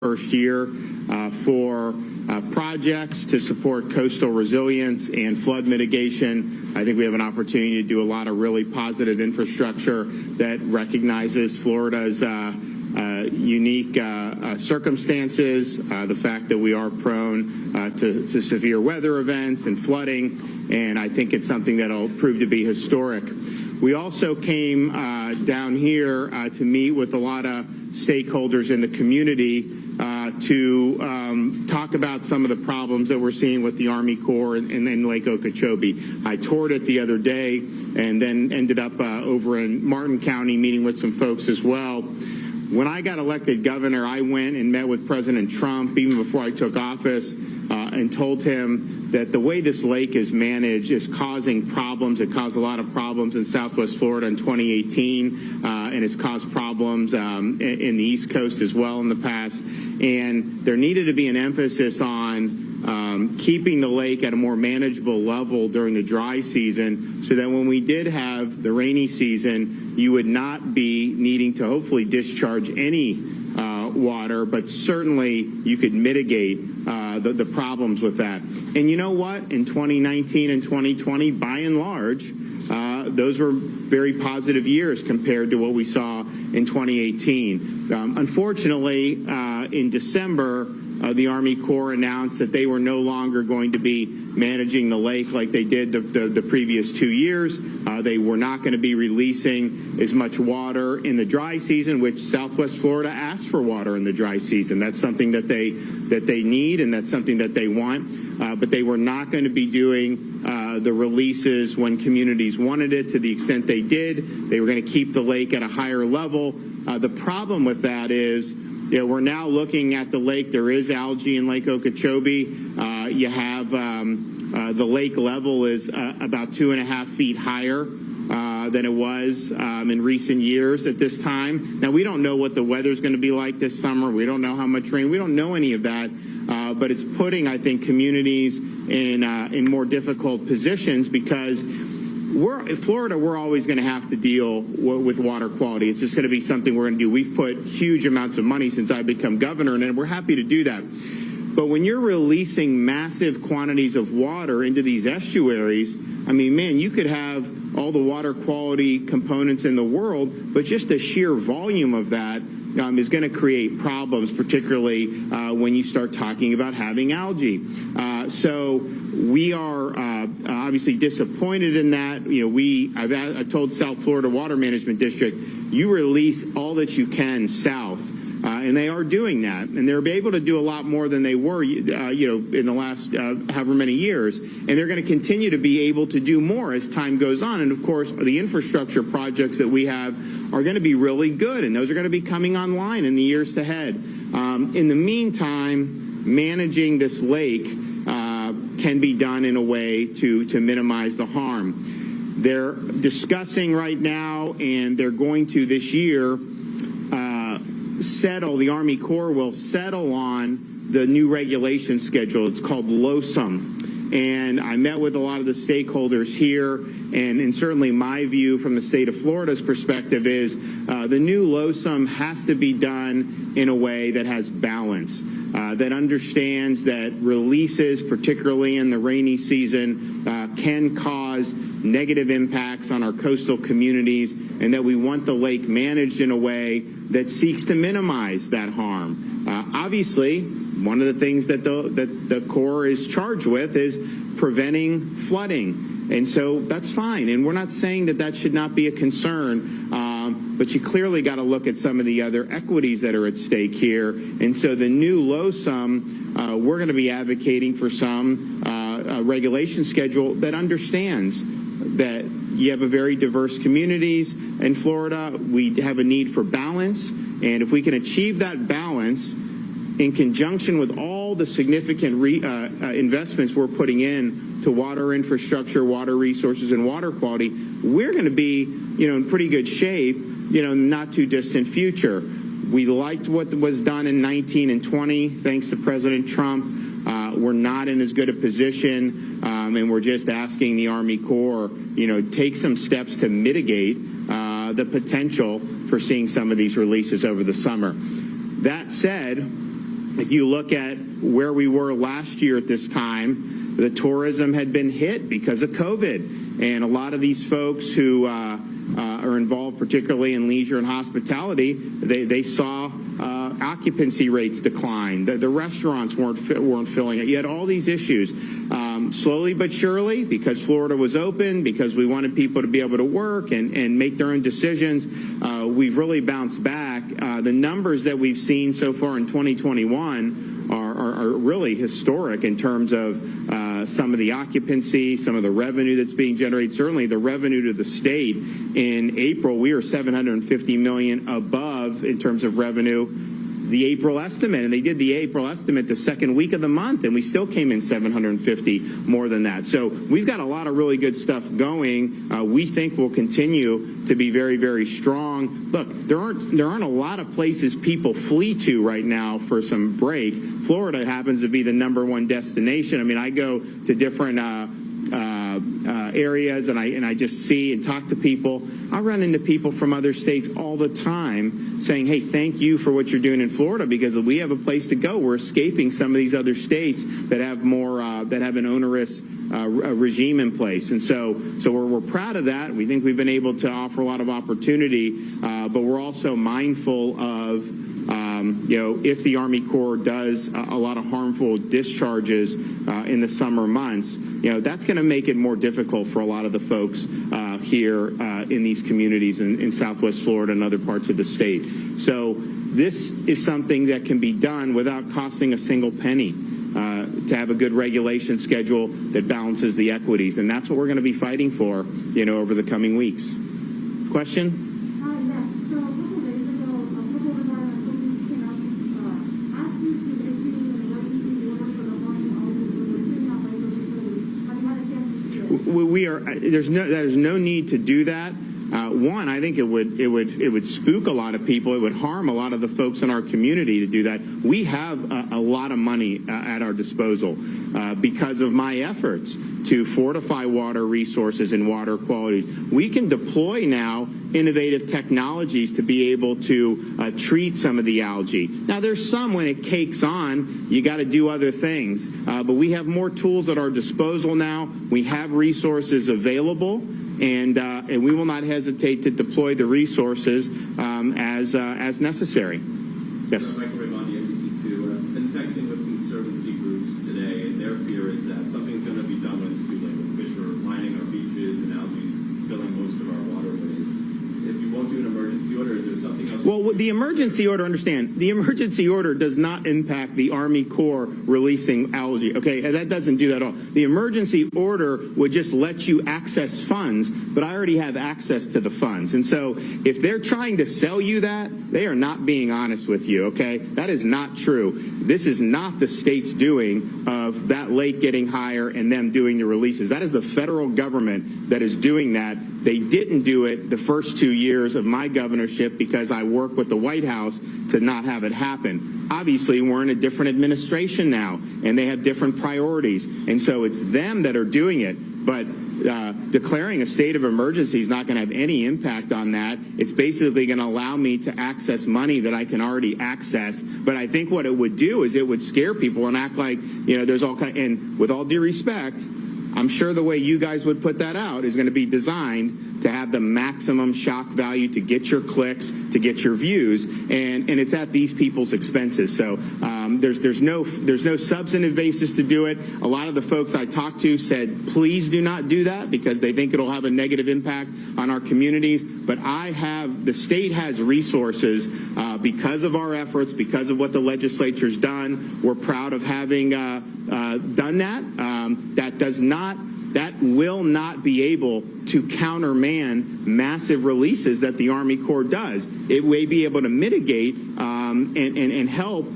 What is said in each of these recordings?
first year for projects to support coastal resilience and flood mitigation. I think we have an opportunity to do a lot of really positive infrastructure that recognizes Florida's unique circumstances, the fact that we are prone to severe weather events and flooding, and I think it's something that will prove to be historic. We also came down here to meet with a lot of stakeholders in the community to talk about some of the problems that we're seeing with the Army Corps in Lake Okeechobee. I toured it the other day and then ended up over in Martin County meeting with some folks as well. When I got elected governor, I went and met with President Trump even before I took office and told him that the way this lake is managed is causing problems. It caused a lot of problems in Southwest Florida in 2018, and it's caused problems in the East Coast as well in the past. And there needed to be an emphasis on keeping the lake at a more manageable level during the dry season so that when we did have the rainy season, you would not be needing to hopefully discharge any water, but certainly you could mitigate the problems with that. And you know what? In 2019 and 2020, by and large, those were very positive years compared to what we saw in 2018. Unfortunately, in December, the Army Corps announced that they were no longer going to be managing the lake like they did the previous 2 years. They were not going to be releasing as much water in the dry season, which Southwest Florida asked for water in the dry season. That's something that they need, and that's something that they want. But they were not going to be doing the releases when communities wanted it to the extent they did. They were going to keep the lake at a higher level. The problem with that is, we're now looking at the lake. There is algae in Lake Okeechobee. You have the lake level is about 2.5 feet higher than it was in recent years at this time. Now, we don't know what the weather's going to be like this summer. We don't know how much rain. We don't know any of that. But it's putting, I think, communities in more difficult positions because in Florida, we're always going to have to deal with water quality. It's just going to be something we're going to do. We've put huge amounts of money since I've become governor, and we're happy to do that. But when you're releasing massive quantities of water into these estuaries, I mean, man, you could have all the water quality components in the world, but just the sheer volume of that is going to create problems, particularly when you start talking about having algae. So we are obviously disappointed in that. I've told South Florida Water Management District, you release all that you can south. And they are doing that, and they're able to do a lot more than they were, in the last however many years. And they're going to continue to be able to do more as time goes on. And of course, the infrastructure projects that we have are going to be really good, and those are going to be coming online in the years ahead. In the meantime, managing this lake can be done in a way to minimize the harm. They're discussing right now, and they're going to this year the Army Corps will settle on the new regulation schedule. It's called LOSUM. And I met with a lot of the stakeholders here, and certainly my view from the state of Florida's perspective is the new LOSUM has to be done in a way that has balance, that understands that releases, particularly in the rainy season, can cause negative impacts on our coastal communities, and that we want the lake managed in a way that seeks to minimize that harm. Obviously, one of the things that the Corps is charged with is preventing flooding. And so that's fine. And we're not saying that should not be a concern. But you clearly got to look at some of the other equities that are at stake here. And so the new LOSUM, we're going to be advocating for some regulation schedule that understands that you have a very diverse communities in Florida. We have a need for balance. And if we can achieve that balance in conjunction with all the significant investments we're putting in to water infrastructure, water resources, and water quality, we're going to be, in pretty good shape, in the not too distant future. We liked what was done in 19 and 20, thanks to President Trump. We're not in as good a position, and we're just asking the Army Corps, take some steps to mitigate the potential for seeing some of these releases over the summer. That said, If you look at where we were last year at this time, the tourism had been hit because of COVID. And a lot of these folks who are involved particularly in leisure and hospitality, they saw occupancy rates decline. The restaurants weren't filling it. You had all these issues. Slowly but surely, because Florida was open, because we wanted people to be able to work and make their own decisions, we've really bounced back. The numbers that we've seen so far in 2021 are really historic in terms of some of the occupancy, some of the revenue that's being generated. Certainly the revenue to the state in April, we were $750 million above in terms of revenue the April estimate, and they did the April estimate the second week of the month, and we still came in 750 more than that. So we've got a lot of really good stuff going. We think we'll continue to be very, very strong. Look, there aren't a lot of places people flee to right now for some break. Florida happens to be the #1 destination. I mean, I go to different areas and I just see and talk to people. I run into people from other states all the time saying, hey, thank you for what you're doing in Florida because we have a place to go. We're escaping some of these other states that have more that have an onerous regime in place. And so we're proud of that. We think we've been able to offer a lot of opportunity, but we're also mindful of if the Army Corps does a lot of harmful discharges in the summer months, that's going to make it more difficult for a lot of the folks here in these communities in Southwest Florida and other parts of the state. So this is something that can be done without costing a single penny. To have a good regulation schedule that balances the equities, and that's what we're going to be fighting for, over the coming weeks. Question? There's no need to do that. One, I think it would spook a lot of people. It would harm a lot of the folks in our community to do that. We have a lot of money at our disposal because of my efforts to fortify water resources and water qualities. We can deploy now innovative technologies to be able to treat some of the algae. Now, there's some when it cakes on, you got to do other things, but we have more tools at our disposal now. We have resources available. And we will not hesitate to deploy the resources as necessary. Yes. Michael Raimondi, NBC2. Been texting with conservancy groups today, and their fear is that something's going to be done when it's too late. Fish are lining our beaches and algae filling most of our waterways. If you won't do an emergency order, is there something else? Well, the emergency order, understand, the emergency order does not impact the Army Corps releasing algae, okay? That doesn't do that at all. The emergency order would just let you access funds, but I already have access to the funds. And so if they're trying to sell you that, they are not being honest with you, okay? That is not true. This is not the state's doing of that lake getting higher and them doing the releases. That is the federal government that is doing that. They didn't do it the first 2 years of my governorship because I worked with the White House to not have it happen. Obviously, we're in a different administration now, and they have different priorities. And so it's them that are doing it. But declaring a state of emergency is not going to have any impact on that. It's basically going to allow me to access money that I can already access. But I think what it would do is it would scare people and act like, there's all kind. And with all due respect, I'm sure the way you guys would put that out is going to be designed to have the maximum shock value to get your clicks, to get your views, and it's at these people's expenses. So there's no substantive basis to do it. A lot of the folks I talked to said, please do not do that because they think it'll have a negative impact on our communities. But the state has resources because of our efforts, because of what the legislature's done. We're proud of having done that. That will not be able to countermand massive releases that the Army Corps does. It may be able to mitigate and help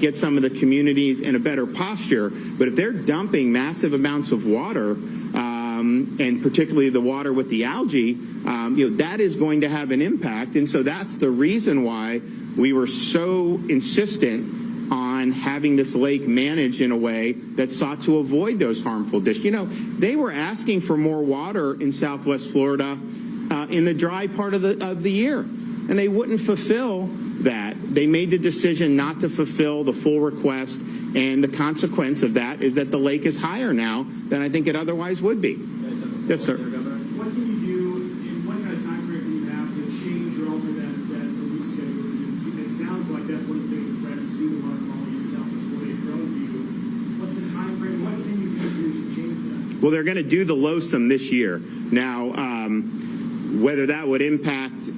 get some of the communities in a better posture. But if they're dumping massive amounts of water, and particularly the water with the algae, that is going to have an impact. And so that's the reason why we were so insistent on having this lake managed in a way that sought to avoid those harmful discharges. They were asking for more water in Southwest Florida in the dry part of the year, and they wouldn't fulfill that. They made the decision not to fulfill the full request, and the consequence of that is that the lake is higher now than I think it otherwise would be. Yes, sir. What can you do, and what kind of time frame do you have to change or alter that release schedule? It sounds like that's one of the biggest threats to the water quality in Southwest Florida. From you, what's the time frame? What can you do to change that? Well, they're going to do the LOSUM this year. Now, whether that would impact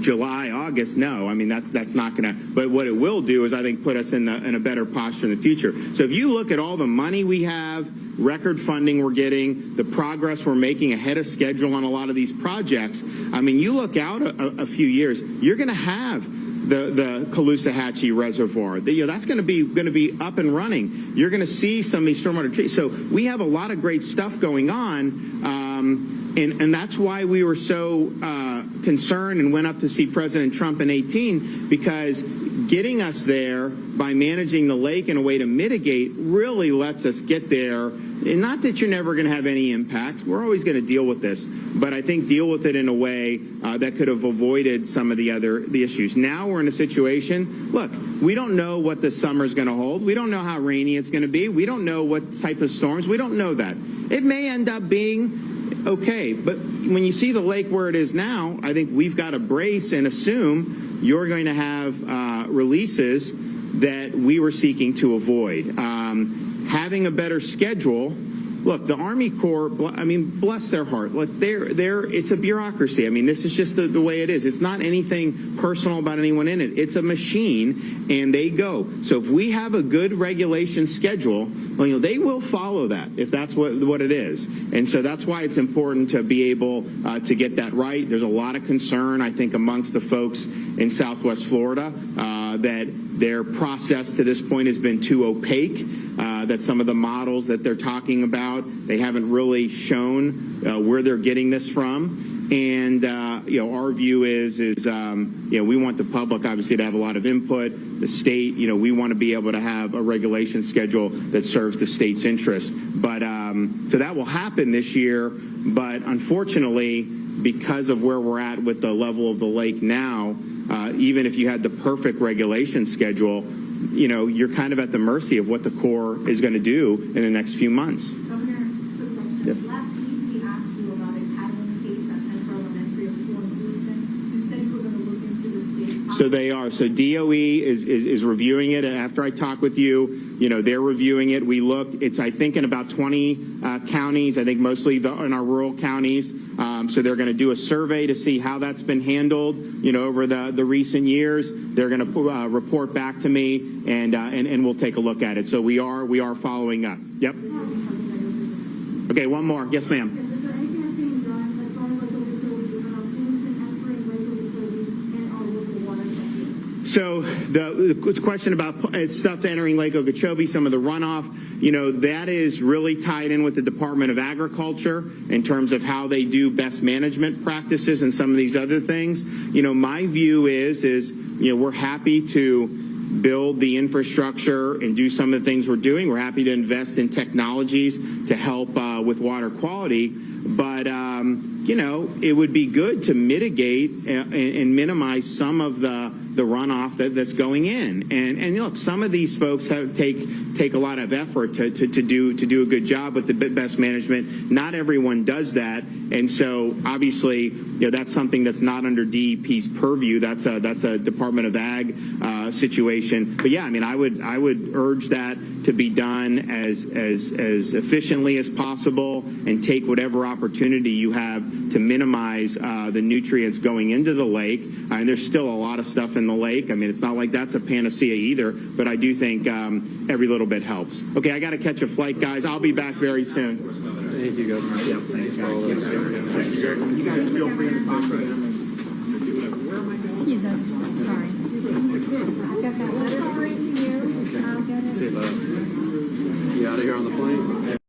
July, August, no. I mean, that's not going to. But what it will do is, I think, put us in a better posture in the future. So if you look at all the money we have, record funding we're getting, the progress we're making ahead of schedule on a lot of these projects, I mean, you look out a few years, you're going to have the Caloosahatchee Reservoir. That's going to be up and running. You're going to see some of these stormwater treatment. So we have a lot of great stuff going on, and that's why we were so concerned and went up to see President Trump in 2018, because getting us there by managing the lake in a way to mitigate really lets us get there. And not that you're never going to have any impacts. We're always going to deal with this. But I think deal with it in a way that could have avoided some of the issues. Now we're in a situation, look, we don't know what the summer's going to hold. We don't know how rainy it's going to be. We don't know what type of storms. We don't know that. It may end up being okay. But when you see the lake where it is now, I think we've got to brace and assume you're going to have releases that we were seeking to avoid. Having a better schedule. Look, the Army Corps, I mean, bless their heart. Look, it's a bureaucracy. I mean, this is just the way it is. It's not anything personal about anyone in it. It's a machine, and they go. So if we have a good regulation schedule, well, they will follow that if that's what it is. And so that's why it's important to be able to get that right. There's a lot of concern, I think, amongst the folks in Southwest Florida that their process to this point has been too opaque, that some of the models that they're talking about, they haven't really shown where they're getting this from. And, our view is we want the public, obviously, to have a lot of input. The state, we want to be able to have a regulation schedule that serves the state's interest. But so that will happen this year. But unfortunately, because of where we're at with the level of the lake now, even if you had the perfect regulation schedule, you're kind of at the mercy of what the Corps is going to do in the next few months. Governor, quick question. Yes. Last week we asked you about a paddling case at Central Elementary School in Houston. You said you were going to look into the state. So they are. So DOE is reviewing it. And after I talk with you, they're reviewing it. We looked. It's, I think, in about 20 counties. I think mostly in our rural counties. So they're going to do a survey to see how that's been handled, over the recent years. They're going to report back to me, and we'll take a look at it. So we are following up. Yep. Okay, one more. Yes, ma'am. Is there anything that's being done as far as local facilities and entering local facilities and our local water sector? So the question about stuff entering Lake Okeechobee, some of the runoff, that is really tied in with the Department of Agriculture in terms of how they do best management practices and some of these other things. My view is we're happy to build the infrastructure and do some of the things we're doing. We're happy to invest in technologies to help with water quality. But, it would be good to mitigate and minimize some of the runoff that's going in. And look, some of these folks take a lot of effort to do a good job with the best management. Not everyone does that. And so obviously, that's something that's not under DEP's purview. That's a Department of Ag situation. But yeah, I mean, I would urge that to be done as efficiently as possible and take whatever opportunity you have to minimize the nutrients going into the lake. And there's still a lot of stuff in the lake. I mean, it's not like that's a panacea either, but I do think every little bit helps. Okay, I got to catch a flight, guys. I'll be back very soon. Thank you, Governor. Yeah, thanks, guys. You guys feel free to talk to them.